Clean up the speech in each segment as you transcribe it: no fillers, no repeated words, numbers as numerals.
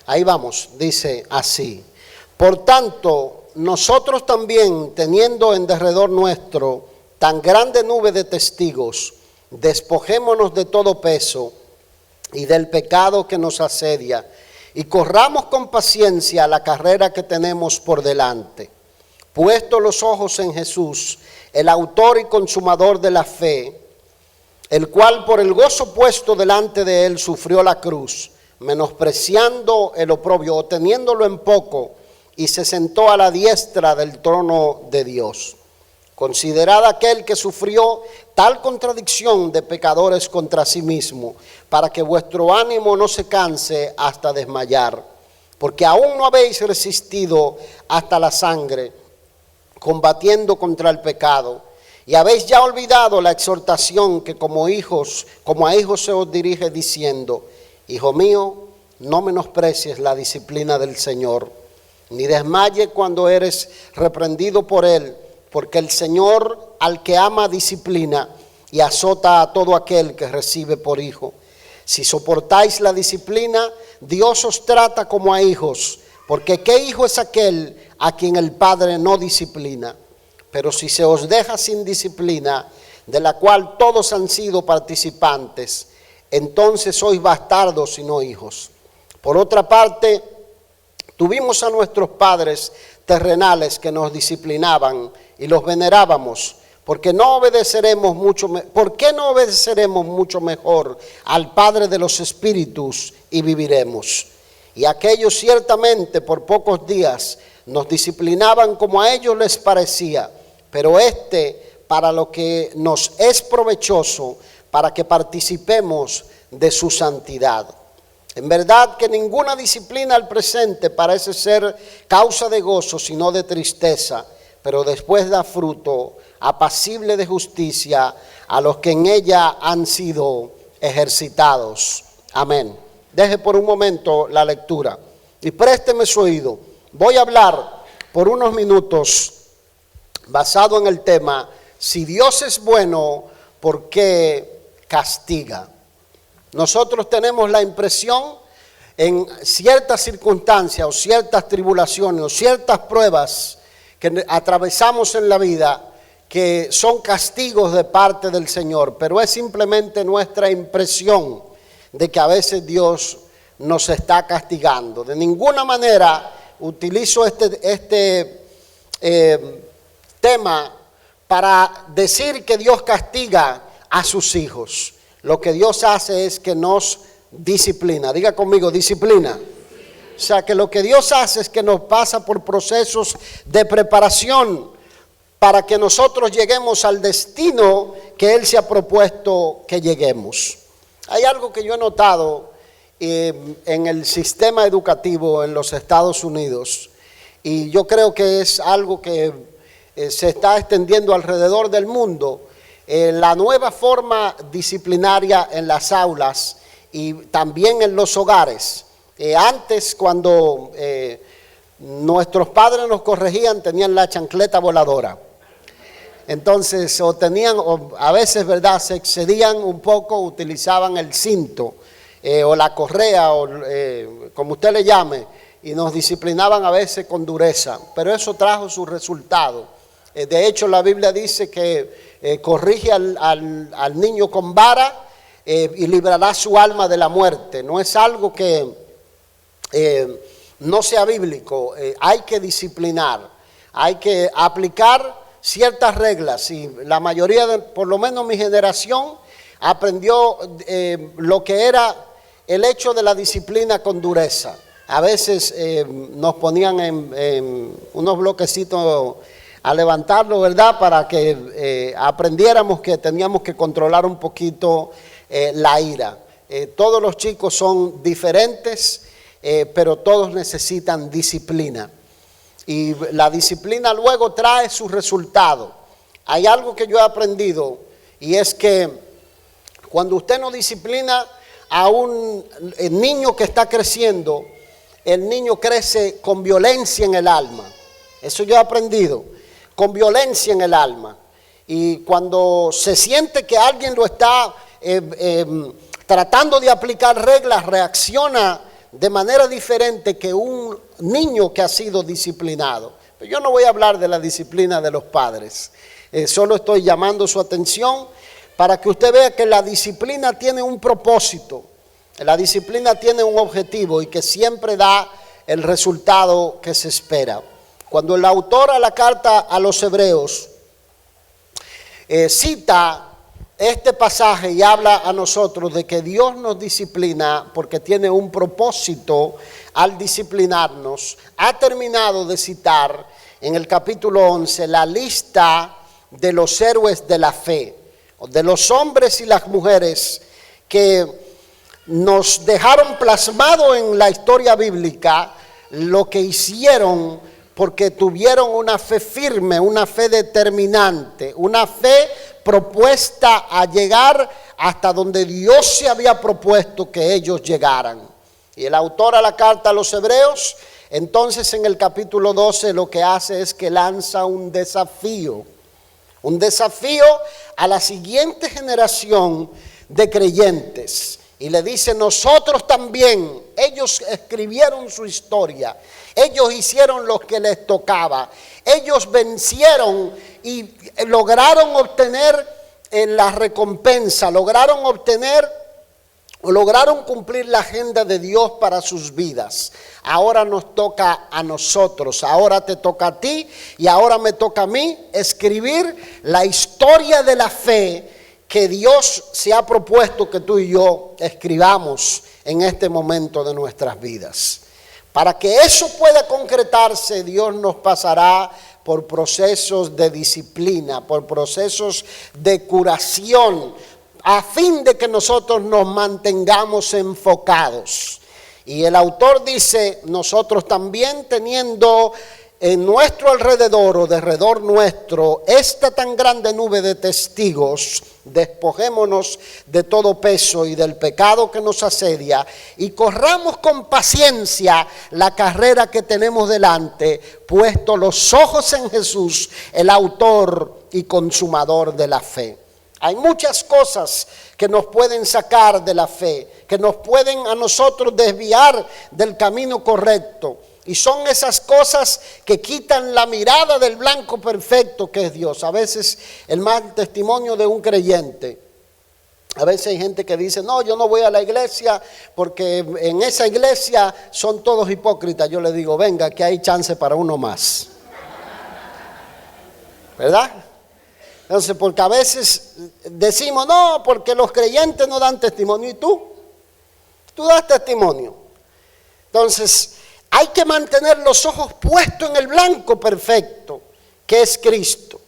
Ahí vamos, dice así. Por tanto, nosotros también, teniendo en derredor nuestro tan grande nube de testigos, despojémonos de todo peso y del pecado que nos asedia, y corramos con paciencia la carrera que tenemos por delante. Puesto los ojos en Jesús, el autor y consumador de la fe, el cual por el gozo puesto delante de él sufrió la cruz, menospreciando el oprobio, o teniéndolo en poco, y se sentó a la diestra del trono de Dios. Considerad aquel que sufrió tal contradicción de pecadores contra sí mismo, para que vuestro ánimo no se canse hasta desmayar, porque aún no habéis resistido hasta la sangre, combatiendo contra el pecado, y habéis ya olvidado la exhortación que como a hijos se os dirige diciendo: Hijo mío, no menosprecies la disciplina del Señor, ni desmayes cuando eres reprendido por Él, porque el Señor al que ama disciplina y azota a todo aquel que recibe por hijo. Si soportáis la disciplina, Dios os trata como a hijos, porque ¿qué hijo es aquel a quien el Padre no disciplina? Pero si se os deja sin disciplina, de la cual todos han sido participantes, entonces sois bastardos y no hijos. Por otra parte, tuvimos a nuestros padres terrenales que nos disciplinaban y los venerábamos. ¿Por qué no obedeceremos mucho mejor al Padre de los Espíritus y viviremos? Y aquellos ciertamente por pocos días nos disciplinaban como a ellos les parecía, pero para lo que nos es provechoso, para que participemos de su santidad. En verdad que ninguna disciplina al presente parece ser causa de gozo, sino de tristeza, pero después da fruto apacible de justicia a los que en ella han sido ejercitados. Amén. Deje por un momento la lectura y présteme su oído. Voy a hablar por unos minutos basado en el tema: si Dios es bueno, ¿por qué castiga? Nosotros tenemos la impresión en ciertas circunstancias o ciertas tribulaciones o ciertas pruebas que atravesamos en la vida que son castigos de parte del Señor, pero es simplemente nuestra impresión de que a veces Dios nos está castigando. De ninguna manera utilizo este tema para decir que Dios castiga a sus hijos. Lo que Dios hace es que nos disciplina. Diga conmigo, disciplina. O sea, que lo que Dios hace es que nos pasa por procesos de preparación para que nosotros lleguemos al destino que Él se ha propuesto que lleguemos. Hay algo que yo he notado en el sistema educativo en los Estados Unidos, y yo creo que es algo que se está extendiendo alrededor del mundo. La nueva forma disciplinaria en las aulas y también en los hogares. Antes, cuando nuestros padres nos corregían, tenían la chancleta voladora. Entonces, o a veces, ¿verdad?, se excedían un poco, utilizaban el cinto o la correa, o como usted le llame, y nos disciplinaban a veces con dureza. Pero eso trajo su resultado. De hecho, la Biblia dice que corrige al niño con vara y librará su alma de la muerte. No es algo que no sea bíblico. Hay que disciplinar, hay que aplicar ciertas reglas, y la mayoría, por lo menos mi generación, aprendió lo que era el hecho de la disciplina con dureza. A veces nos ponían en unos bloquecitos a levantarlo, ¿verdad?, para que aprendiéramos que teníamos que controlar un poquito la ira. Todos los chicos son diferentes, pero todos necesitan disciplina. Y la disciplina luego trae su resultado. Hay algo que yo he aprendido, y es que cuando usted no disciplina a un niño que está creciendo, el niño crece con violencia en el alma. Eso yo he aprendido, con violencia en el alma. Y cuando se siente que alguien lo está tratando de aplicar reglas, reacciona de manera diferente que un niño que ha sido disciplinado. Pero yo no voy a hablar de la disciplina de los padres, solo estoy llamando su atención para que usted vea que la disciplina tiene un propósito, la disciplina tiene un objetivo y que siempre da el resultado que se espera. Cuando el autor a la carta a los Hebreos cita este pasaje y habla a nosotros de que Dios nos disciplina porque tiene un propósito al disciplinarnos, ha terminado de citar en el capítulo 11 la lista de los héroes de la fe, de los hombres y las mujeres que nos dejaron plasmado en la historia bíblica lo que hicieron porque tuvieron una fe firme, una fe determinante, una fe propuesta a llegar hasta donde Dios se había propuesto que ellos llegaran. Y el autor a la carta a los Hebreos, entonces en el capítulo 12 lo que hace es que lanza un desafío a la siguiente generación de creyentes. Y le dice, nosotros también, ellos escribieron su historia, ellos hicieron lo que les tocaba, ellos vencieron y lograron obtener la recompensa, lograron cumplir la agenda de Dios para sus vidas. Ahora nos toca a nosotros, ahora te toca a ti y ahora me toca a mí escribir la historia de la fe que Dios se ha propuesto que tú y yo escribamos en este momento de nuestras vidas. Para que eso pueda concretarse, Dios nos pasará por procesos de disciplina, por procesos de curación, a fin de que nosotros nos mantengamos enfocados. Y el autor dice, nosotros también teniendo en nuestro alrededor o derredor nuestro esta tan grande nube de testigos, despojémonos de todo peso y del pecado que nos asedia y corramos con paciencia la carrera que tenemos delante, puesto los ojos en Jesús, el autor y consumador de la fe. Hay muchas cosas que nos pueden sacar de la fe, que nos pueden a nosotros desviar del camino correcto. Y son esas cosas que quitan la mirada del blanco perfecto que es Dios. A veces el mal testimonio de un creyente. A veces hay gente que dice, no, yo no voy a la iglesia porque en esa iglesia son todos hipócritas. Yo le digo, venga, que hay chance para uno más. ¿Verdad? Entonces, porque a veces decimos, no, porque los creyentes no dan testimonio. ¿Y tú? Tú das testimonio. Entonces, hay que mantener los ojos puestos en el blanco perfecto, que es Cristo.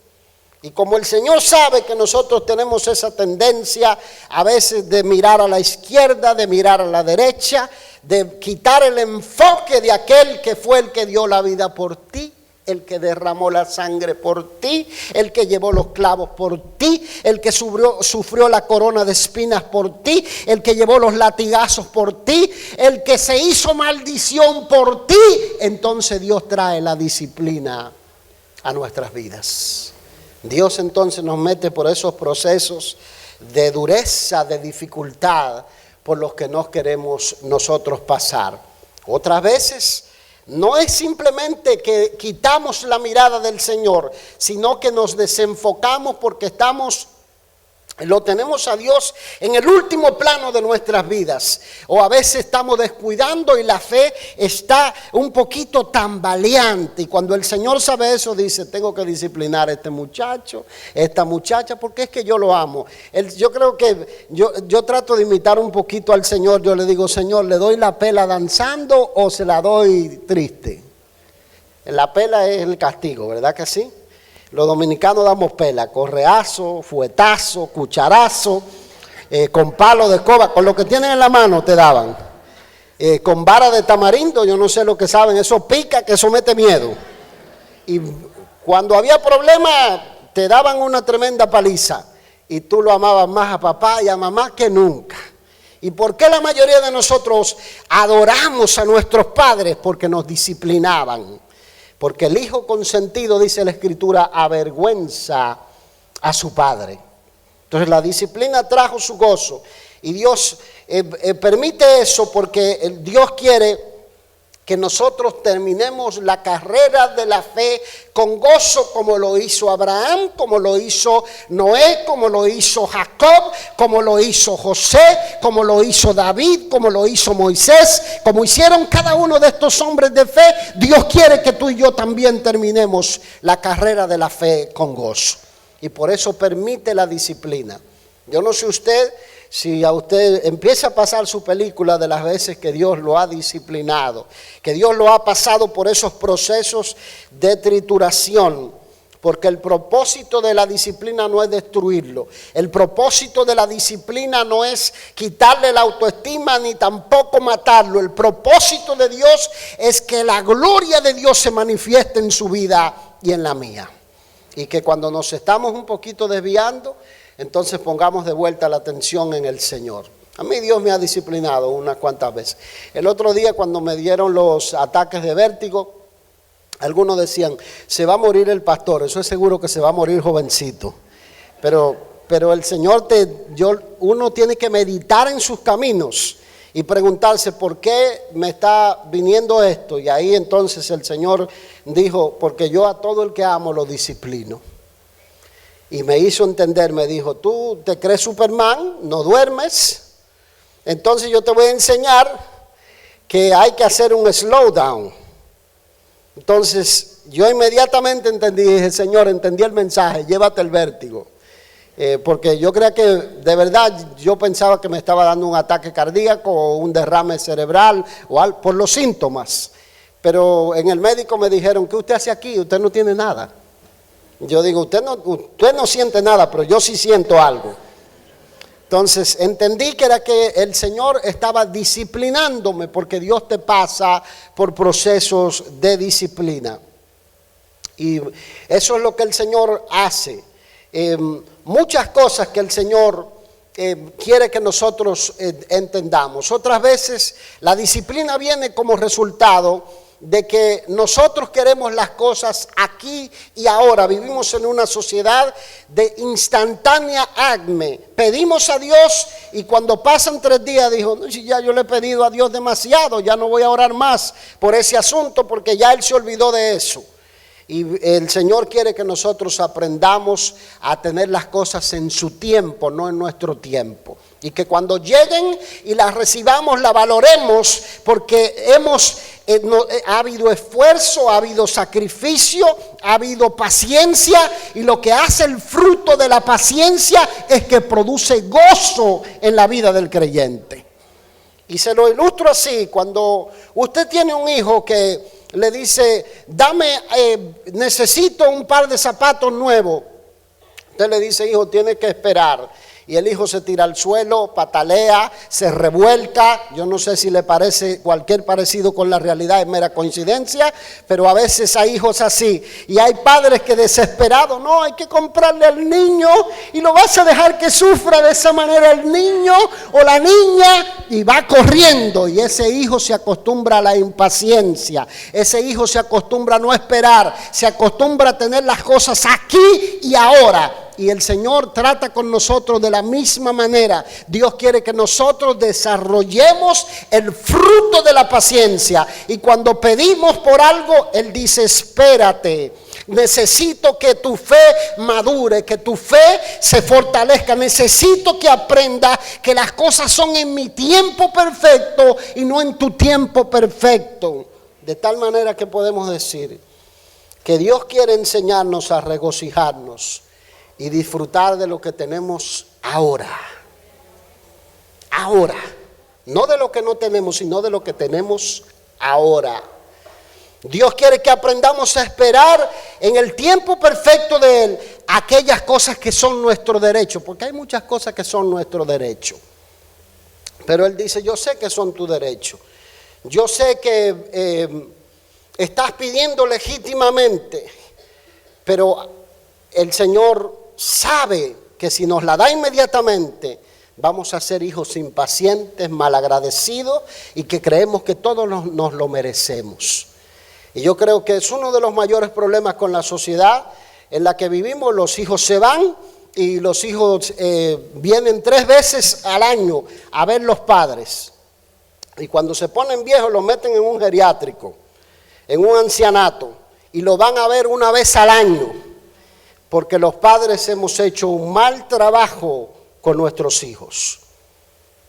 Y como el Señor sabe que nosotros tenemos esa tendencia a veces de mirar a la izquierda, de mirar a la derecha, de quitar el enfoque de aquel que fue el que dio la vida por ti, el que derramó la sangre por ti, el que llevó los clavos por ti, el que sufrió la corona de espinas por ti, el que llevó los latigazos por ti, el que se hizo maldición por ti. Entonces Dios trae la disciplina a nuestras vidas. Dios entonces nos mete por esos procesos de dureza, de dificultad, por los que no queremos nosotros pasar. Otras veces no es simplemente que quitamos la mirada del Señor, sino que nos desenfocamos porque lo tenemos a Dios en el último plano de nuestras vidas. O a veces estamos descuidando y la fe está un poquito tambaleante. Y cuando el Señor sabe eso, dice, tengo que disciplinar a este muchacho, esta muchacha, porque es que yo lo amo. Yo creo que yo trato de imitar un poquito al Señor. Yo le digo, Señor, ¿le doy la pela danzando o se la doy triste? La pela es el castigo, ¿verdad que sí? Los dominicanos damos pela, correazo, fuetazo, cucharazo, con palo de escoba, con lo que tienen en la mano te daban. Con vara de tamarindo, yo no sé lo que saben, eso pica, que eso mete miedo. Y cuando había problema, te daban una tremenda paliza. Y tú lo amabas más a papá y a mamá que nunca. ¿Y por qué la mayoría de nosotros adoramos a nuestros padres? Porque nos disciplinaban. Porque el hijo consentido, dice la Escritura, avergüenza a su padre. Entonces la disciplina trajo su gozo. Y Dios permite eso porque Dios quiere que nosotros terminemos la carrera de la fe con gozo, como lo hizo Abraham, como lo hizo Noé, como lo hizo Jacob, como lo hizo José, como lo hizo David, como lo hizo Moisés, como hicieron cada uno de estos hombres de fe. Dios quiere que tú y yo también terminemos la carrera de la fe con gozo. Y por eso permite la disciplina. Yo no sé usted, si a usted empieza a pasar su película de las veces que Dios lo ha disciplinado, que Dios lo ha pasado por esos procesos de trituración, porque el propósito de la disciplina no es destruirlo. El propósito de la disciplina no es quitarle la autoestima ni tampoco matarlo. El propósito de Dios es que la gloria de Dios se manifieste en su vida y en la mía. Y que cuando nos estamos un poquito desviando, entonces pongamos de vuelta la atención en el Señor. A mí Dios me ha disciplinado unas cuantas veces. El otro día cuando me dieron los ataques de vértigo, algunos decían, se va a morir el pastor. Eso es seguro que se va a morir jovencito. Pero el Señor, uno tiene que meditar en sus caminos y preguntarse, ¿por qué me está viniendo esto? Y ahí entonces el Señor dijo, porque yo a todo el que amo lo disciplino. Y me hizo entender, me dijo, tú te crees Superman, no duermes, entonces yo te voy a enseñar que hay que hacer un slowdown. Entonces yo inmediatamente entendí, dije, Señor, entendí el mensaje, llévate el vértigo. Porque yo creía que de verdad yo pensaba que me estaba dando un ataque cardíaco o un derrame cerebral o algo, por los síntomas. Pero en el médico me dijeron, ¿qué usted hace aquí? Usted no tiene nada. Yo digo, usted no siente nada, pero yo sí siento algo. Entonces entendí que era que el Señor estaba disciplinándome, porque Dios te pasa por procesos de disciplina. Y eso es lo que el Señor hace. Muchas cosas que el Señor quiere que nosotros entendamos. Otras veces la disciplina viene como resultado de que nosotros queremos las cosas aquí y ahora. Vivimos en una sociedad de instantánea acme. Pedimos a Dios y cuando pasan 3 días dijo, no, si ya yo le he pedido a Dios demasiado, ya no voy a orar más por ese asunto porque ya Él se olvidó de eso. Y el Señor quiere que nosotros aprendamos a tener las cosas en su tiempo, no en nuestro tiempo. Y que cuando lleguen y las recibamos, la valoremos, porque ha habido esfuerzo, ha habido sacrificio, ha habido paciencia. Y lo que hace el fruto de la paciencia es que produce gozo en la vida del creyente. Y se lo ilustro así, cuando usted tiene un hijo que le dice, necesito un par de zapatos nuevos. Usted le dice, hijo, tiene que esperar. Y el hijo se tira al suelo, patalea, se revuelca. Yo no sé si le parece cualquier parecido con la realidad, es mera coincidencia, pero a veces hay hijos así. Y hay padres que desesperados, no, hay que comprarle al niño y lo vas a dejar que sufra de esa manera el niño o la niña, y va corriendo. Y ese hijo se acostumbra a la impaciencia, ese hijo se acostumbra a no esperar, se acostumbra a tener las cosas aquí y ahora. Y el Señor trata con nosotros de la misma manera. Dios quiere que nosotros desarrollemos el fruto de la paciencia. Y cuando pedimos por algo, Él dice, espérate. Necesito que tu fe madure, que tu fe se fortalezca. Necesito que aprenda que las cosas son en mi tiempo perfecto y no en tu tiempo perfecto. De tal manera que podemos decir que Dios quiere enseñarnos a regocijarnos y disfrutar de lo que tenemos ahora. Ahora. No de lo que no tenemos, sino de lo que tenemos ahora. Dios quiere que aprendamos a esperar en el tiempo perfecto de Él aquellas cosas que son nuestro derecho. Porque hay muchas cosas que son nuestro derecho. Pero Él dice, yo sé que son tu derecho. Yo sé que estás pidiendo legítimamente. Pero el Señor sabe que si nos la da inmediatamente, vamos a ser hijos impacientes, malagradecidos y que creemos que todos nos lo merecemos. Y yo creo que es uno de los mayores problemas con la sociedad en la que vivimos. Los hijos se van y los hijos vienen 3 veces al año a ver los padres. Y cuando se ponen viejos los meten en un geriátrico, en un ancianato, y lo van a ver 1 vez al año, porque los padres hemos hecho un mal trabajo con nuestros hijos.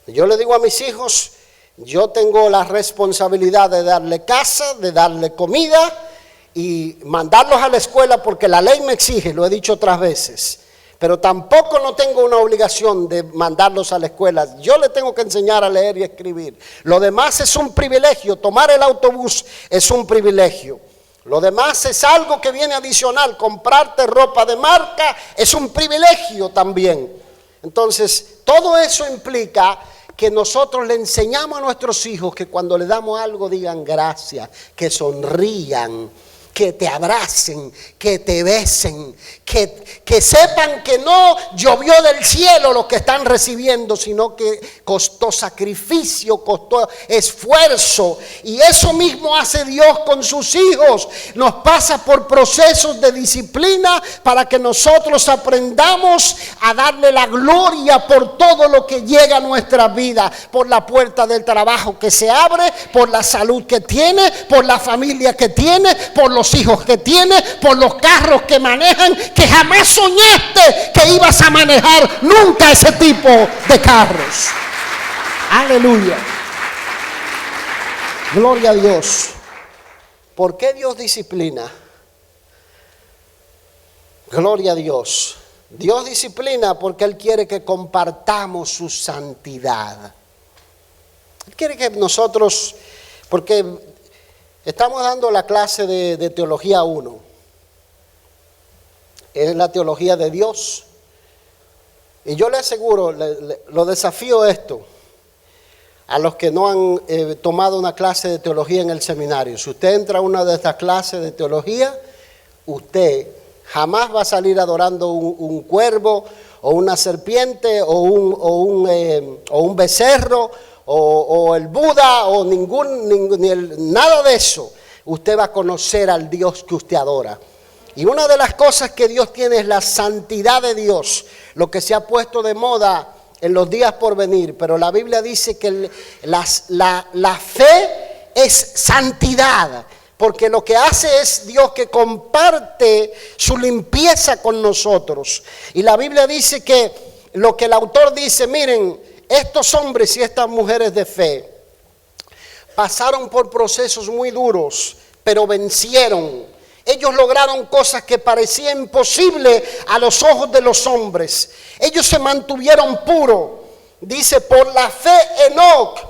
Yo le digo a mis hijos, yo tengo la responsabilidad de darle casa, de darle comida y mandarlos a la escuela porque la ley me exige, lo he dicho otras veces. Pero tampoco no tengo una obligación de mandarlos a la escuela. Yo les tengo que enseñar a leer y escribir. Lo demás es un privilegio. Tomar el autobús es un privilegio. Lo demás es algo que viene adicional. Comprarte ropa de marca es un privilegio también. Entonces, todo eso implica que nosotros le enseñamos a nuestros hijos que cuando le damos algo digan gracias, que sonrían, que te abracen, que te besen, que sepan que no llovió del cielo lo que están recibiendo, sino que costó sacrificio, costó esfuerzo. Y eso mismo hace Dios con sus hijos. Nos pasa por procesos de disciplina para que nosotros aprendamos a darle la gloria por todo lo que llega a nuestra vida, por la puerta del trabajo que se abre, por la salud que tiene, por la familia que tiene, por los hijos que tiene, por los carros que manejan, que jamás soñaste que ibas a manejar nunca ese tipo de carros. Aleluya. Gloria a Dios. ¿Por qué Dios disciplina? Gloria a Dios. Dios disciplina porque Él quiere que compartamos su santidad. Él quiere que nosotros, porque estamos dando la clase de Teología 1. Es la teología de Dios. Y yo le aseguro, lo desafío esto a los que no han tomado una clase de teología en el seminario. Si usted entra a una de estas clases de teología, usted jamás va a salir adorando un cuervo o una serpiente o un becerro o el Buda o nada de eso. Usted va a conocer al Dios que usted adora. Y una de las cosas que Dios tiene es la santidad de Dios, lo que se ha puesto de moda en los días por venir. Pero la Biblia dice que la fe es santidad, porque lo que hace es Dios que comparte su limpieza con nosotros. Y la Biblia dice que lo que el autor dice, miren, estos hombres y estas mujeres de fe pasaron por procesos muy duros, pero vencieron. Ellos lograron cosas que parecían imposibles a los ojos de los hombres. Ellos se mantuvieron puros. Dice, por la fe Enoc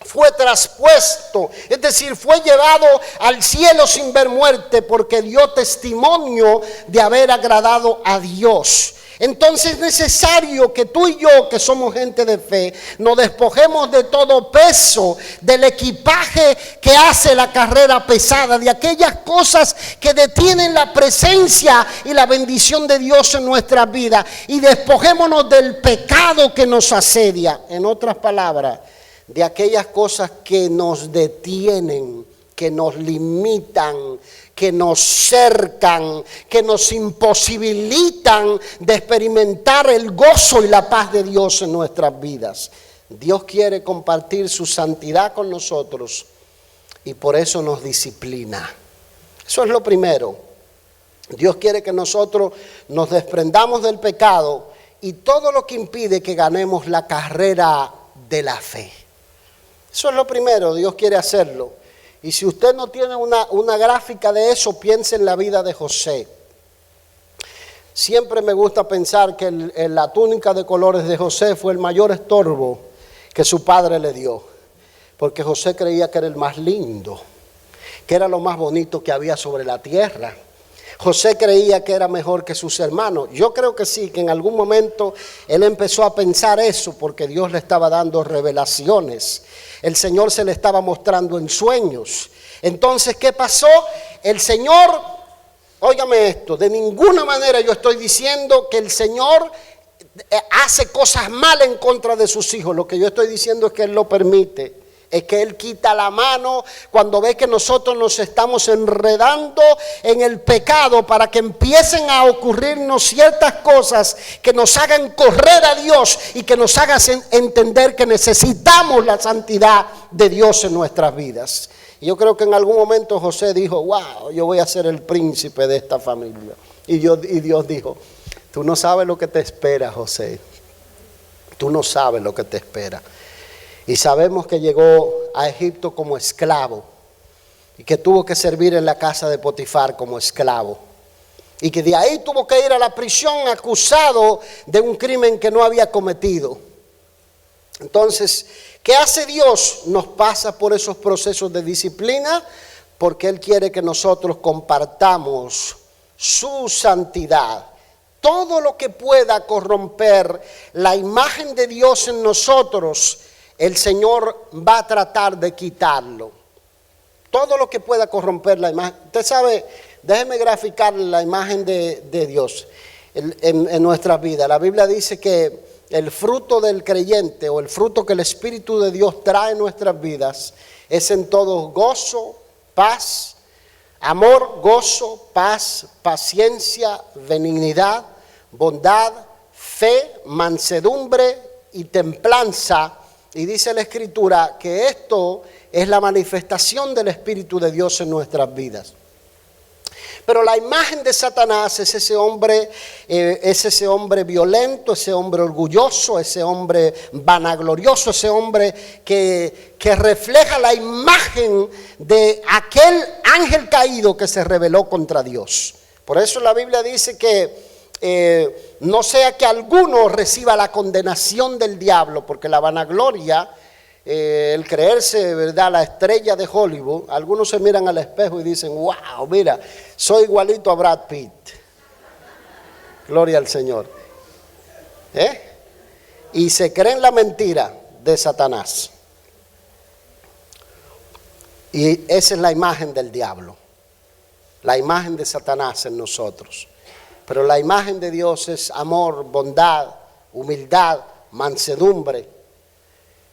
fue traspuesto, es decir, fue llevado al cielo sin ver muerte, porque dio testimonio de haber agradado a Dios. Entonces es necesario que tú y yo, que somos gente de fe, nos despojemos de todo peso, del equipaje que hace la carrera pesada, de aquellas cosas que detienen la presencia y la bendición de Dios en nuestra vida, y despojémonos del pecado que nos asedia. En otras palabras, de aquellas cosas que nos detienen, que nos limitan, que nos cercan, que nos imposibilitan de experimentar el gozo y la paz de Dios en nuestras vidas. Dios quiere compartir su santidad con nosotros y por eso nos disciplina. Eso es lo primero. Dios quiere que nosotros nos desprendamos del pecado y todo lo que impide que ganemos la carrera de la fe. Eso es lo primero, Dios quiere hacerlo. Y si usted no tiene una gráfica de eso, piense en la vida de José. Siempre me gusta pensar que la túnica de colores de José fue el mayor estorbo que su padre le dio. Porque José creía que era el más lindo, que era lo más bonito que había sobre la tierra. José creía que era mejor que sus hermanos. Yo creo que sí, que en algún momento él empezó a pensar eso porque Dios le estaba dando revelaciones. El Señor se le estaba mostrando en sueños. Entonces, ¿qué pasó? El Señor, óigame esto, de ninguna manera yo estoy diciendo que el Señor hace cosas mal en contra de sus hijos. Lo que yo estoy diciendo es que Él lo permite. Es que Él quita la mano cuando ve que nosotros nos estamos enredando en el pecado, para que empiecen a ocurrirnos ciertas cosas que nos hagan correr a Dios y que nos hagan entender que necesitamos la santidad de Dios en nuestras vidas. Y yo creo que en algún momento José dijo: wow, yo voy a ser el príncipe de esta familia. Y Dios dijo: tú no sabes lo que te espera, José. Tú no sabes lo que te espera. Y sabemos que llegó a Egipto como esclavo y que tuvo que servir en la casa de Potifar como esclavo. Y que de ahí tuvo que ir a la prisión acusado de un crimen que no había cometido. Entonces, ¿qué hace Dios? Nos pasa por esos procesos de disciplina porque Él quiere que nosotros compartamos su santidad. Todo lo que pueda corromper la imagen de Dios en nosotros, el Señor va a tratar de quitarlo. Todo lo que pueda corromper la imagen. Usted sabe, déjeme graficar la imagen de Dios en nuestras vidas. La Biblia dice que el fruto del creyente, o el fruto que el Espíritu de Dios trae en nuestras vidas, es en todo gozo, paz, amor, gozo, paz, paciencia, benignidad, bondad, fe, mansedumbre y templanza. Y dice la Escritura que esto es la manifestación del Espíritu de Dios en nuestras vidas. Pero la imagen de Satanás es ese hombre violento, ese hombre orgulloso, ese hombre vanaglorioso, ese hombre que refleja la imagen de aquel ángel caído que se rebeló contra Dios. Por eso la Biblia dice que no sea que alguno reciba la condenación del diablo, porque la vanagloria, el creerse, ¿verdad?, la estrella de Hollywood, algunos se miran al espejo y dicen: wow, mira, soy igualito a Brad Pitt. Gloria al Señor. Y se creen la mentira de Satanás. Y esa es la imagen del diablo, la imagen de Satanás en nosotros. Pero la imagen de Dios es amor, bondad, humildad, mansedumbre.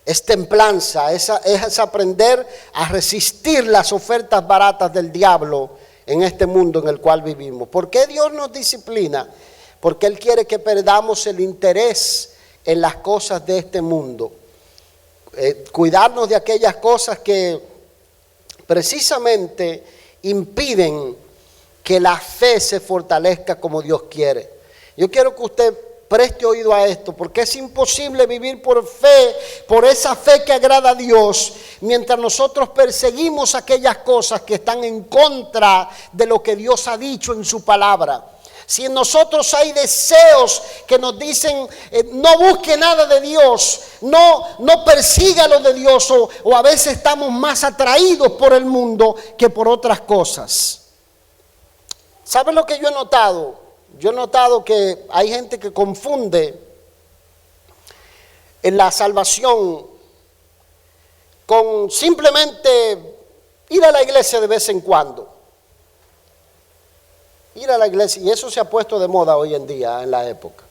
Es templanza, es aprender a resistir las ofertas baratas del diablo en este mundo en el cual vivimos. ¿Por qué Dios nos disciplina? Porque Él quiere que perdamos el interés en las cosas de este mundo. Cuidarnos de aquellas cosas que precisamente impiden que la fe se fortalezca como Dios quiere. Yo quiero que usted preste oído a esto, porque es imposible vivir por fe, por esa fe que agrada a Dios, mientras nosotros perseguimos aquellas cosas que están en contra de lo que Dios ha dicho en su palabra. Si en nosotros hay deseos que nos dicen no busque nada de Dios, no persiga lo de Dios, o a veces estamos más atraídos por el mundo que por otras cosas. ¿Saben lo que yo he notado? Yo he notado que hay gente que confunde en la salvación con simplemente ir a la iglesia de vez en cuando. Ir a la iglesia, y eso se ha puesto de moda hoy en día en la época.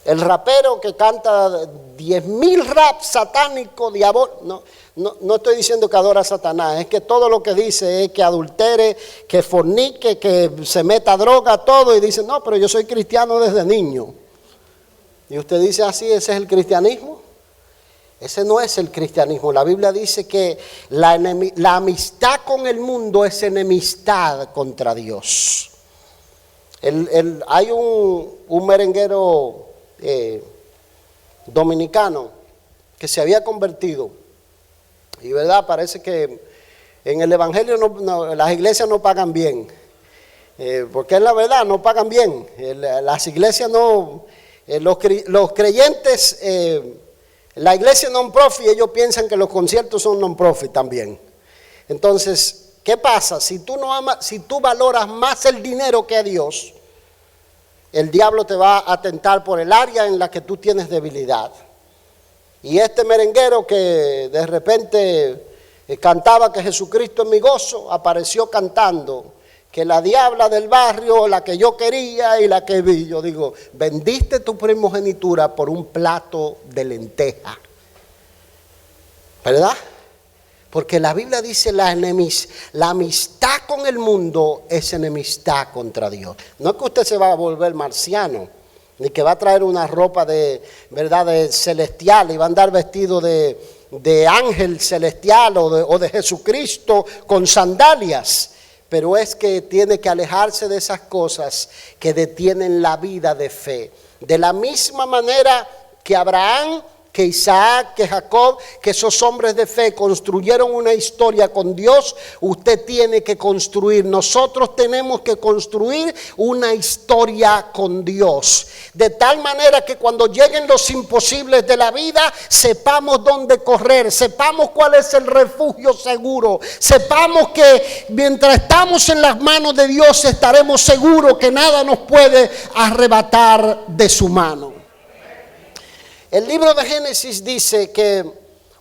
El rapero que canta 10,000 raps satánicos, diabólicos. No estoy diciendo que adora a Satanás, es que todo lo que dice es que adultere, que fornique, que se meta droga, todo, y dice: no, pero yo soy cristiano desde niño. Y usted dice: así, ¿ese es el cristianismo? Ese no es el cristianismo. La Biblia dice que la amistad con el mundo es enemistad contra Dios. Hay un merenguero dominicano que se había convertido, y verdad, parece que en el evangelio las iglesias no pagan bien, porque es la verdad, no pagan bien. Las iglesias no, los creyentes, la iglesia non-profit, ellos piensan que los conciertos son non-profit también. Entonces, ¿qué pasa? Si tú valoras más el dinero que a Dios, el diablo te va a tentar por el área en la que tú tienes debilidad. Y este merenguero que de repente cantaba que Jesucristo es mi gozo, apareció cantando que la diabla del barrio, la que yo quería y la que vi. Yo digo: vendiste tu primogenitura por un plato de lenteja. ¿Verdad? Porque la Biblia dice la amistad con el mundo es enemistad contra Dios. No es que usted se va a volver marciano, ni que va a traer una ropa de, ¿verdad?, de celestial y va a andar vestido de ángel celestial o de Jesucristo con sandalias. Pero es que tiene que alejarse de esas cosas que detienen la vida de fe. De la misma manera que Abraham, que Isaac, que Jacob, que esos hombres de fe construyeron una historia con Dios, usted tiene que construir. Nosotros tenemos que construir una historia con Dios. De tal manera que cuando lleguen los imposibles de la vida, sepamos dónde correr, sepamos cuál es el refugio seguro, sepamos que mientras estamos en las manos de Dios estaremos seguros que nada nos puede arrebatar de su mano. El libro de Génesis dice que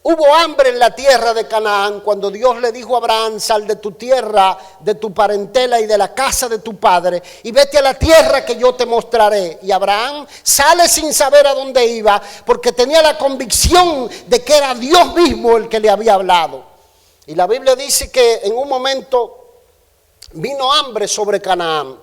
hubo hambre en la tierra de Canaán cuando Dios le dijo a Abraham: sal de tu tierra, de tu parentela y de la casa de tu padre y vete a la tierra que yo te mostraré. Y Abraham sale sin saber a dónde iba porque tenía la convicción de que era Dios mismo el que le había hablado. Y la Biblia dice que en un momento vino hambre sobre Canaán.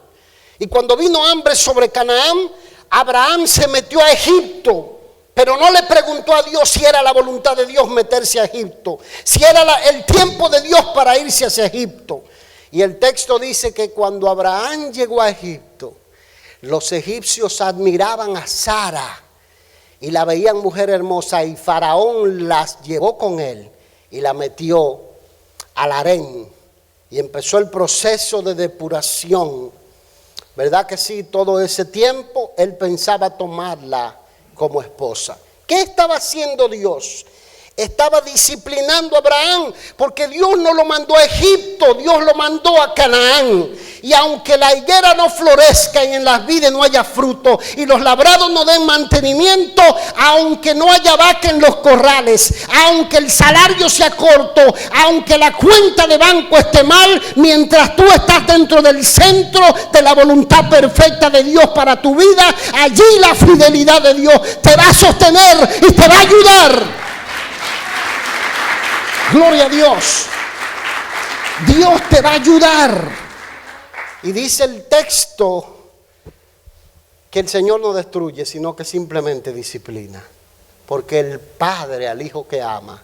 Y cuando vino hambre sobre Canaán, Abraham se metió a Egipto. Pero no le preguntó a Dios si era la voluntad de Dios meterse a Egipto, si era el tiempo de Dios para irse hacia Egipto. Y el texto dice que cuando Abraham llegó a Egipto, los egipcios admiraban a Sara y la veían mujer hermosa, y Faraón las llevó con él y la metió al harén. Y empezó el proceso de depuración. ¿Verdad que sí? Todo ese tiempo él pensaba tomarla como esposa. ¿Qué estaba haciendo Dios? Estaba disciplinando a Abraham, porque Dios no lo mandó a Egipto, Dios lo mandó a Canaán. Y aunque la higuera no florezca y en las vides no haya fruto y los labrados no den mantenimiento, aunque no haya vaca en los corrales, aunque el salario sea corto, aunque la cuenta de banco esté mal, mientras tú estás dentro del centro de la voluntad perfecta de Dios para tu vida, allí la fidelidad de Dios te va a sostener y te va a ayudar. Gloria a Dios. Dios te va a ayudar. Y dice el texto que el Señor no destruye, sino que simplemente disciplina. Porque el padre al hijo que ama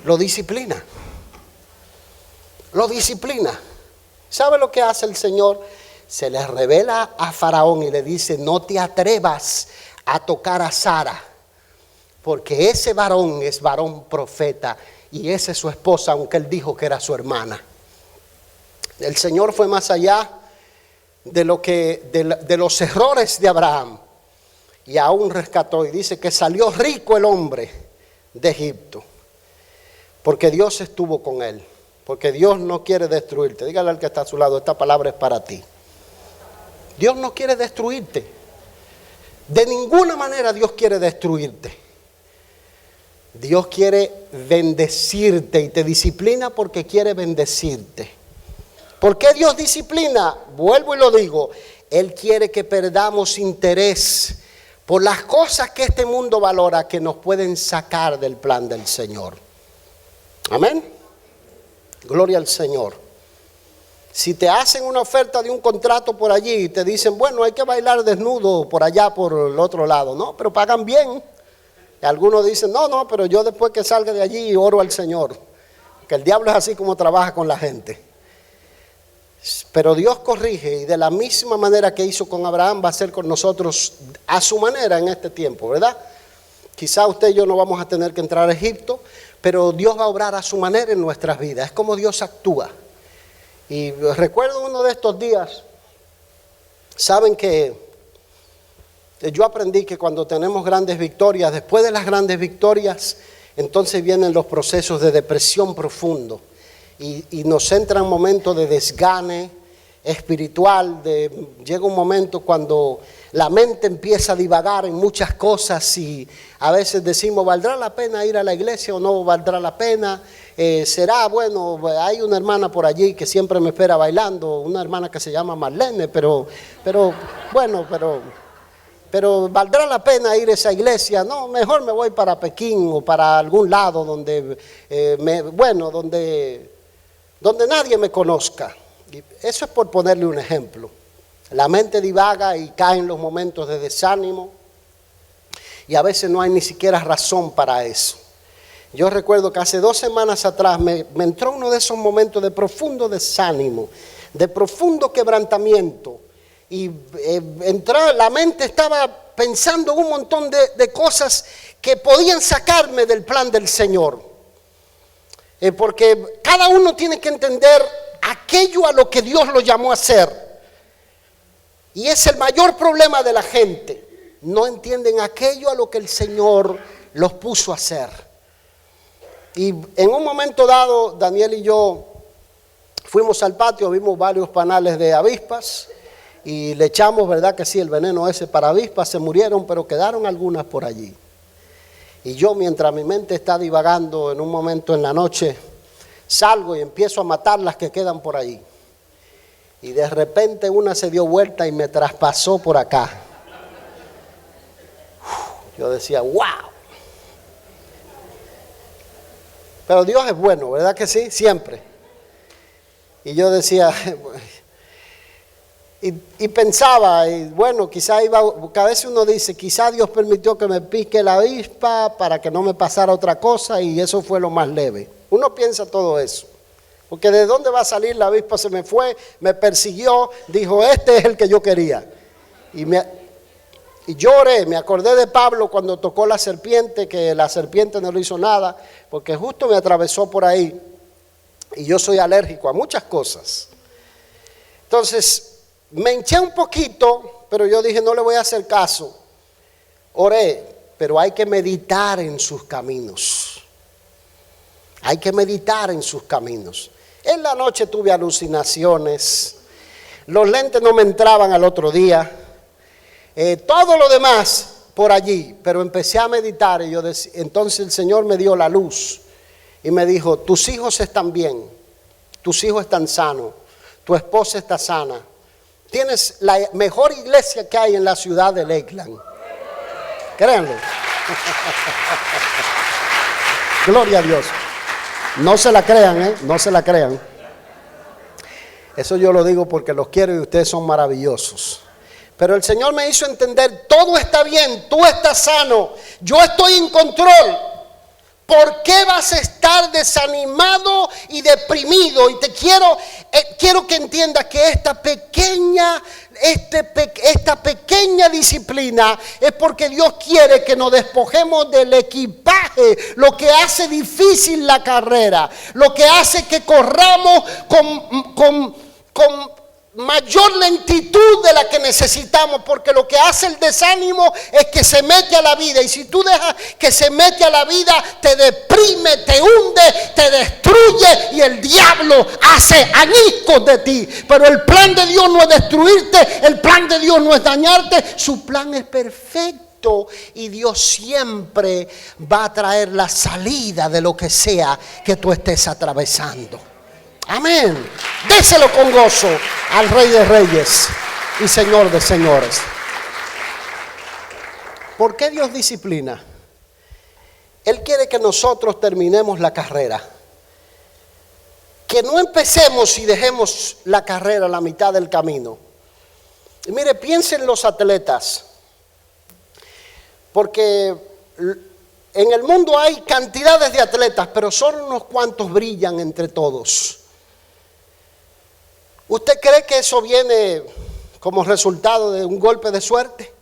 lo disciplina. Lo disciplina. ¿Sabe lo que hace el Señor? Se le revela a Faraón y le dice: no te atrevas a tocar a Sara, porque ese varón es varón profeta y esa es su esposa, aunque él dijo que era su hermana. El Señor fue más allá de los errores de Abraham y aún rescató, y dice que salió rico el hombre de Egipto porque Dios estuvo con él, porque Dios no quiere destruirte. Dígale al que está a su lado: esta palabra es para ti. Dios no quiere destruirte, de ninguna manera Dios quiere destruirte. Dios quiere bendecirte y te disciplina porque quiere bendecirte. ¿Por qué Dios disciplina? Vuelvo y lo digo: Él quiere que perdamos interés por las cosas que este mundo valora, que nos pueden sacar del plan del Señor. Amén. Gloria al Señor. Si te hacen una oferta de un contrato por allí y te dicen: bueno, hay que bailar desnudo por allá, por el otro lado. No, pero pagan bien. Y algunos dicen: no, pero yo después que salga de allí oro al Señor. Que el diablo es así como trabaja con la gente. Pero Dios corrige, y de la misma manera que hizo con Abraham va a hacer con nosotros a su manera en este tiempo, ¿verdad? Quizá usted y yo no vamos a tener que entrar a Egipto, pero Dios va a obrar a su manera en nuestras vidas. Es como Dios actúa. Y recuerdo uno de estos días, saben que yo aprendí que cuando tenemos grandes victorias, después de las grandes victorias, entonces vienen los procesos de depresión profundo y nos entran momentos de desgane espiritual. Llega un momento cuando la mente empieza a divagar en muchas cosas y a veces decimos: ¿valdrá la pena ir a la iglesia o no valdrá la pena? Será bueno. Hay una hermana por allí que siempre me espera bailando, una hermana que se llama Marlene, pero pero ¿valdrá la pena ir a esa iglesia? No, mejor me voy para Pekín o para algún lado donde, donde nadie me conozca. Y eso es por ponerle un ejemplo. La mente divaga y cae en los momentos de desánimo y a veces no hay ni siquiera razón para eso. Yo recuerdo que hace 2 semanas atrás me entró uno de esos momentos de profundo desánimo, de profundo quebrantamiento. Y la mente estaba pensando un montón de cosas que podían sacarme del plan del Señor. Porque cada uno tiene que entender aquello a lo que Dios lo llamó a hacer. Y es el mayor problema de la gente. No entienden aquello a lo que el Señor los puso a hacer. Y en un momento dado, Daniel y yo fuimos al patio, vimos varios panales de avispas y le echamos, ¿verdad que sí?, el veneno ese para avispas. Se murieron, pero quedaron algunas por allí. Y yo, mientras mi mente está divagando, en un momento en la noche, salgo y empiezo a matar las que quedan por ahí. Y de repente una se dio vuelta y me traspasó por acá. Yo decía, wow. Pero Dios es bueno, ¿verdad que sí? Siempre. Y yo decía, y pensaba, y bueno, quizá a veces uno dice, quizá Dios permitió que me pique la avispa para que no me pasara otra cosa, y eso fue lo más leve. Uno piensa todo eso. Porque ¿de dónde va a salir? La avispa se me fue, me persiguió, dijo, este es el que yo quería. Y yo oré, me acordé de Pablo cuando tocó la serpiente, que la serpiente no le hizo nada, porque justo me atravesó por ahí. Y yo soy alérgico a muchas cosas. Entonces, me hinché un poquito, pero yo dije, no le voy a hacer caso. Oré, pero hay que meditar en sus caminos. Hay que meditar en sus caminos. En la noche tuve alucinaciones, los lentes no me entraban al otro día, todo lo demás por allí, pero empecé a meditar y entonces el Señor me dio la luz y me dijo, tus hijos están bien, tus hijos están sanos, tu esposa está sana, tienes la mejor iglesia que hay en la ciudad de Lakeland. Créanlo. Gloria a Dios. No se la crean, no se la crean. Eso yo lo digo porque los quiero y ustedes son maravillosos. Pero el Señor me hizo entender, todo está bien, tú estás sano, yo estoy en control. ¿Por qué vas a estar desanimado y deprimido? Y te quiero que entiendas que esta pequeña disciplina es porque Dios quiere que nos despojemos del equipaje, lo que hace difícil la carrera, lo que hace que corramos con mayor lentitud de la que necesitamos, porque lo que hace el desánimo es que se mete a la vida, y si tú dejas que se mete a la vida, te deprime, te hunde, te destruye, y el diablo hace añicos de ti. Pero el plan de Dios no es destruirte, el plan de Dios no es dañarte, su plan es perfecto, y Dios siempre va a traer la salida de lo que sea que tú estés atravesando. Amén. Déselo con gozo al Rey de Reyes y Señor de Señores. ¿Por qué Dios disciplina? Él quiere que nosotros terminemos la carrera. Que no empecemos y dejemos la carrera a la mitad del camino. Y mire, piensen en los atletas. Porque en el mundo hay cantidades de atletas, pero solo unos cuantos brillan entre todos. ¿Usted cree que eso viene como resultado de un golpe de suerte?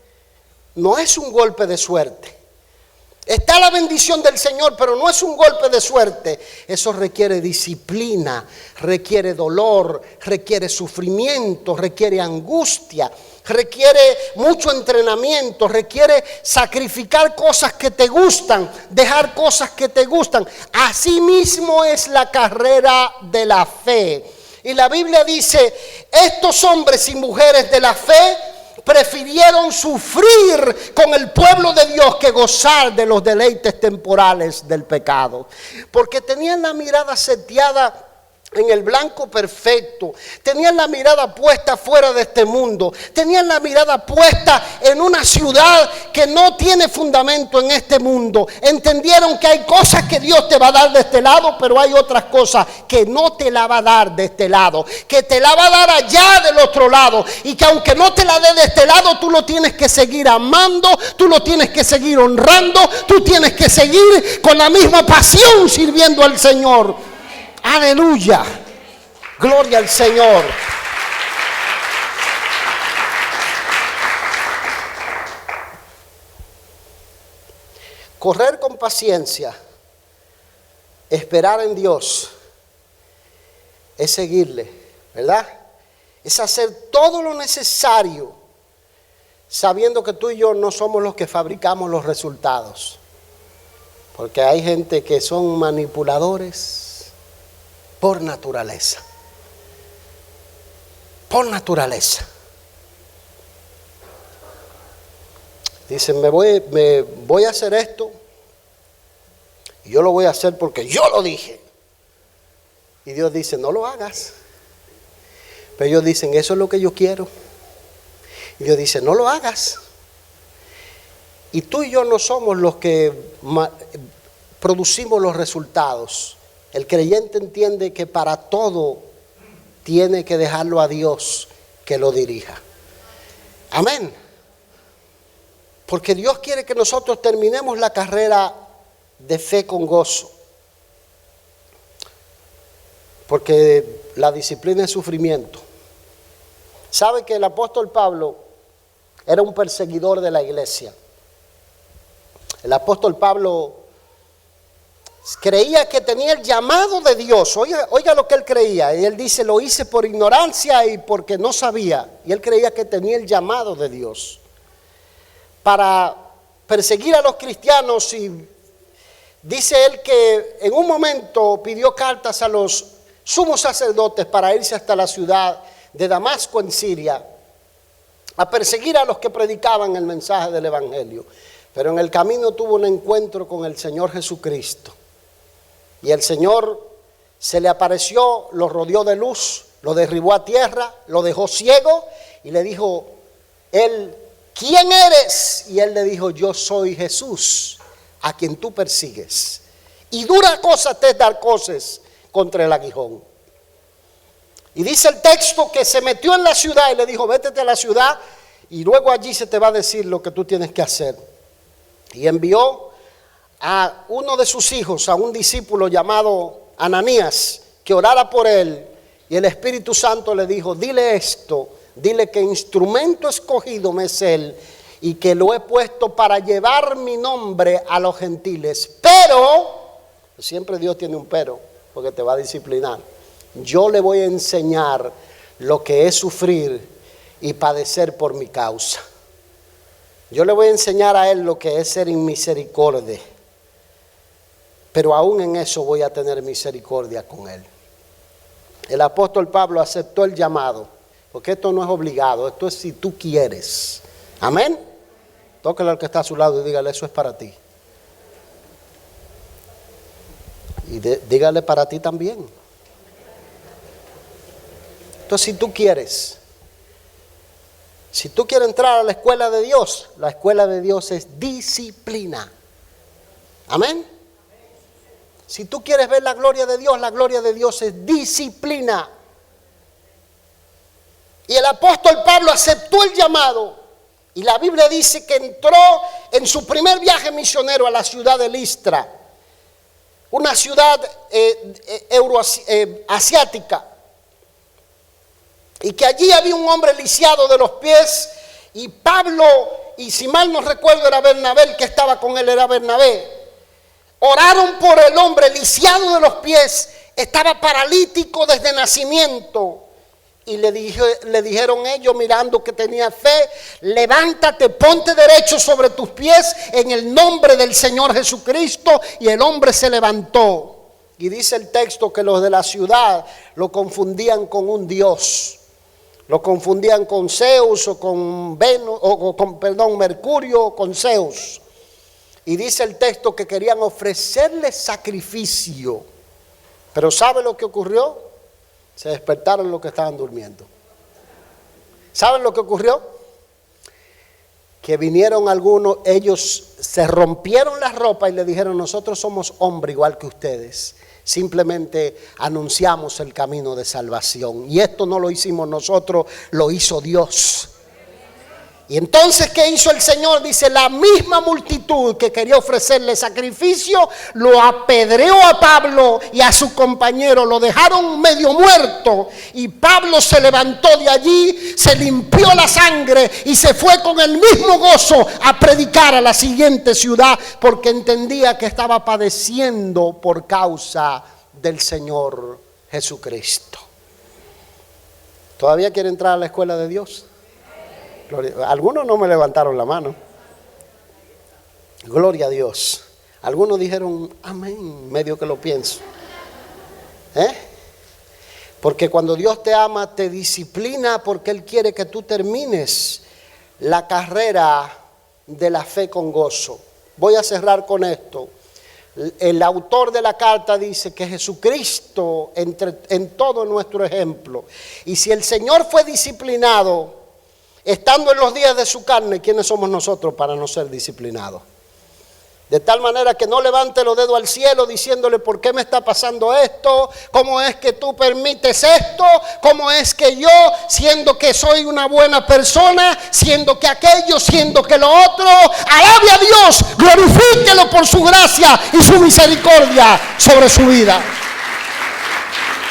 No es un golpe de suerte. Está la bendición del Señor, pero no es un golpe de suerte. Eso requiere disciplina, requiere dolor, requiere sufrimiento, requiere angustia, requiere mucho entrenamiento, requiere sacrificar cosas que te gustan, dejar cosas que te gustan. Así mismo es la carrera de la fe. Y la Biblia dice, estos hombres y mujeres de la fe prefirieron sufrir con el pueblo de Dios que gozar de los deleites temporales del pecado. Porque tenían la mirada seteada en el blanco perfecto, tenían la mirada puesta fuera de este mundo, tenían la mirada puesta en una ciudad que no tiene fundamento en este mundo. Entendieron que hay cosas que Dios te va a dar de este lado, pero hay otras cosas que no te la va a dar de este lado, que te la va a dar allá del otro lado, y que aunque no te la dé de este lado, tú lo tienes que seguir amando, tú lo tienes que seguir honrando, tú tienes que seguir con la misma pasión sirviendo al Señor. Aleluya, gloria al Señor. Correr con paciencia, esperar en Dios, es seguirle, ¿verdad? Es hacer todo lo necesario, sabiendo que tú y yo no somos los que fabricamos los resultados. Porque hay gente que son manipuladores por naturaleza. Por naturaleza. Dicen, me voy a hacer esto, y yo lo voy a hacer porque yo lo dije. Y Dios dice, no lo hagas. Pero ellos dicen, eso es lo que yo quiero. Y Dios dice, no lo hagas. Y tú y yo no somos los que producimos los resultados. El creyente entiende que para todo tiene que dejarlo a Dios que lo dirija. Amén. Porque Dios quiere que nosotros terminemos la carrera de fe con gozo. Porque la disciplina es sufrimiento. ¿Sabe que el apóstol Pablo era un perseguidor de la iglesia? El apóstol Pablo creía que tenía el llamado de Dios. Oiga lo que él creía. Y él dice, lo hice por ignorancia y porque no sabía. Y él creía que tenía el llamado de Dios para perseguir a los cristianos. Y dice él que en un momento pidió cartas a los sumos sacerdotes para irse hasta la ciudad de Damasco en Siria a perseguir a los que predicaban el mensaje del evangelio. Pero en el camino tuvo un encuentro con el Señor Jesucristo. Y el Señor se le apareció, lo rodeó de luz, lo derribó a tierra, lo dejó ciego y le dijo, él, ¿quién eres? Y él le dijo, yo soy Jesús, a quien tú persigues. Y dura cosa te es dar cosas contra el aguijón. Y dice el texto que se metió en la ciudad y le dijo, vétete a la ciudad y luego allí se te va a decir lo que tú tienes que hacer. Y envió a uno de sus hijos, a un discípulo llamado Ananías, que orara por él. Y el Espíritu Santo le dijo, dile esto, dile que instrumento escogido me es él y que lo he puesto para llevar mi nombre a los gentiles. Pero, siempre Dios tiene un pero, porque te va a disciplinar. Yo le voy a enseñar lo que es sufrir y padecer por mi causa. Yo le voy a enseñar a él lo que es ser inmisericordia. Pero aún en eso voy a tener misericordia con él. El apóstol Pablo aceptó el llamado, porque esto no es obligado, esto es si tú quieres. Amén. Tóquele al que está a su lado y dígale, eso es para ti. Y dígale para ti también. Entonces, si tú quieres entrar a la escuela de Dios, la escuela de Dios es disciplina. Amén. Si tú quieres ver la gloria de Dios es disciplina. Y el apóstol Pablo aceptó el llamado. Y la Biblia dice que entró en su primer viaje misionero a la ciudad de Listra, una ciudad euroasiática. Y que allí había un hombre lisiado de los pies. Y Pablo, y si mal no recuerdo era Bernabé, el que estaba con él era Bernabé. Oraron por el hombre lisiado de los pies, estaba paralítico desde nacimiento. Y le dijeron ellos, mirando que tenía fe, levántate, ponte derecho sobre tus pies en el nombre del Señor Jesucristo. Y el hombre se levantó. Y dice el texto que los de la ciudad lo confundían con un dios. Lo confundían con Zeus o con Mercurio o con Zeus. Y dice el texto que querían ofrecerle sacrificio. Pero ¿sabe lo que ocurrió? Se despertaron los que estaban durmiendo. ¿Saben lo que ocurrió? Que vinieron algunos, ellos se rompieron las ropas y le dijeron: nosotros somos hombres igual que ustedes. Simplemente anunciamos el camino de salvación. Y esto no lo hicimos nosotros, lo hizo Dios. Y entonces, ¿qué hizo el Señor? Dice: la misma multitud que quería ofrecerle sacrificio lo apedreó a Pablo y a su compañero, lo dejaron medio muerto. Y Pablo se levantó de allí, se limpió la sangre y se fue con el mismo gozo a predicar a la siguiente ciudad, porque entendía que estaba padeciendo por causa del Señor Jesucristo. ¿Todavía quiere entrar a la escuela de Dios? Algunos no me levantaron la mano. Gloria a Dios. Algunos dijeron amén, medio que lo pienso. Porque cuando Dios te ama, te disciplina, porque Él quiere que tú termines la carrera de la fe con gozo. Voy a cerrar con esto. El autor de la carta dice que Jesucristo en todo nuestro ejemplo. Y si el Señor fue disciplinado estando en los días de su carne, ¿quiénes somos nosotros para no ser disciplinados? De tal manera que no levante los dedos al cielo diciéndole: ¿por qué me está pasando esto? ¿Cómo es que tú permites esto? ¿Cómo es que yo, siendo que soy una buena persona, siendo que aquello, siendo que lo otro? Alabe a Dios, glorifíquelo por su gracia y su misericordia sobre su vida.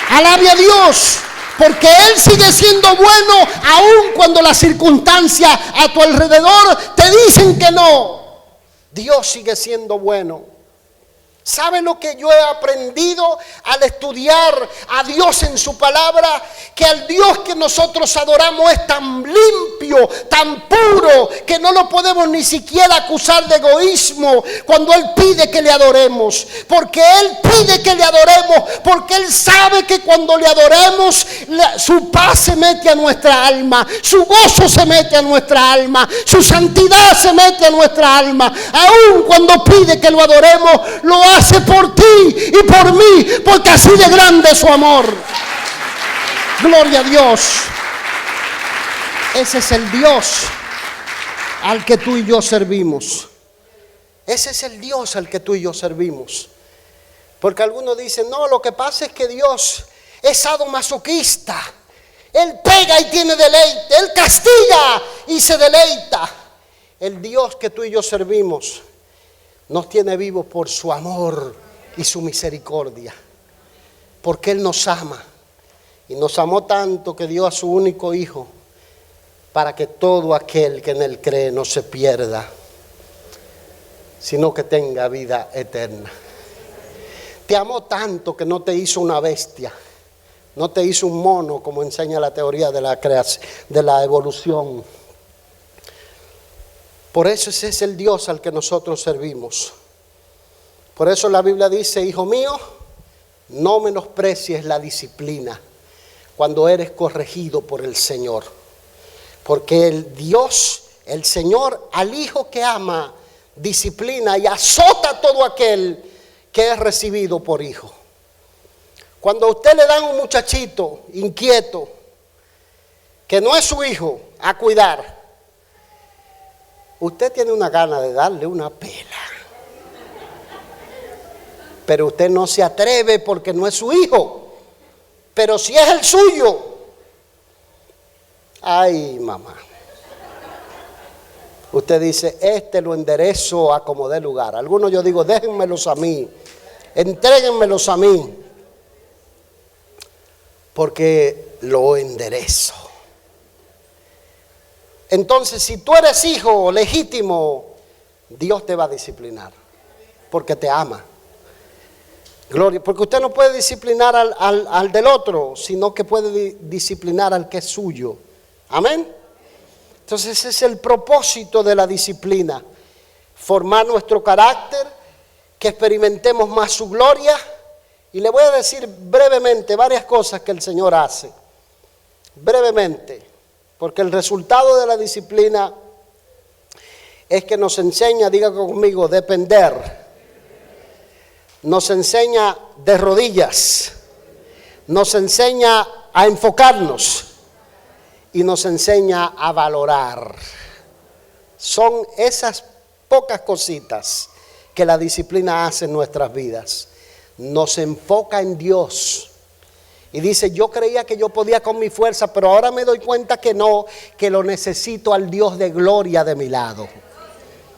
Alabe a Dios, porque Él sigue siendo bueno aun cuando las circunstancias a tu alrededor te dicen que no. Dios sigue siendo bueno. ¿Sabe lo que yo he aprendido al estudiar a Dios en su palabra? Que al Dios que nosotros adoramos es tan limpio, tan puro, que no lo podemos ni siquiera acusar de egoísmo cuando Él pide que le adoremos. Porque Él pide que le adoremos, porque Él sabe que cuando le adoremos, su paz se mete a nuestra alma, su gozo se mete a nuestra alma, su santidad se mete a nuestra alma. Aun cuando pide que lo adoremos, lo hace por ti y por mí, porque así de grande es su amor. Gloria a Dios. Ese es el Dios al que tú y yo servimos. Ese es el Dios al que tú y yo servimos. Porque algunos dicen: no, lo que pasa es que Dios es sadomasoquista. Él pega y tiene deleite, Él castiga y se deleita. El Dios que tú y yo servimos nos tiene vivos por su amor y su misericordia, porque Él nos ama y nos amó tanto que dio a su único Hijo para que todo aquel que en Él cree no se pierda, sino que tenga vida eterna. Te amó tanto que no te hizo una bestia, no te hizo un mono como enseña la teoría de la creación, de la evolución. Por eso ese es el Dios al que nosotros servimos. Por eso la Biblia dice: hijo mío, no menosprecies la disciplina cuando eres corregido por el Señor. Porque el Dios, el Señor, al hijo que ama, disciplina y azota a todo aquel que es recibido por hijo. Cuando a usted le dan un muchachito inquieto, que no es su hijo, a cuidar, usted tiene una gana de darle una pela, pero usted no se atreve porque no es su hijo. Pero si es el suyo, ay mamá, usted dice: este lo enderezo a como dé lugar. Algunos yo digo: déjenmelos a mí, entréguenmelos a mí, porque lo enderezo. Entonces, si tú eres hijo legítimo, Dios te va a disciplinar, porque te ama. Gloria, porque usted no puede disciplinar al del otro, sino que puede disciplinar al que es suyo. Amén. Entonces ese es el propósito de la disciplina: formar nuestro carácter, que experimentemos más su gloria. Y le voy a decir brevemente varias cosas que el Señor hace. Brevemente. Porque el resultado de la disciplina es que nos enseña, diga conmigo, depender. Nos enseña de rodillas. nos enseña a enfocarnos y nos enseña a valorar. Son esas pocas cositas que la disciplina hace en nuestras vidas. Nos enfoca en Dios. Y dice, yo creía que yo podía con mi fuerza, pero ahora me doy cuenta que no, que lo necesito al Dios de gloria de mi lado.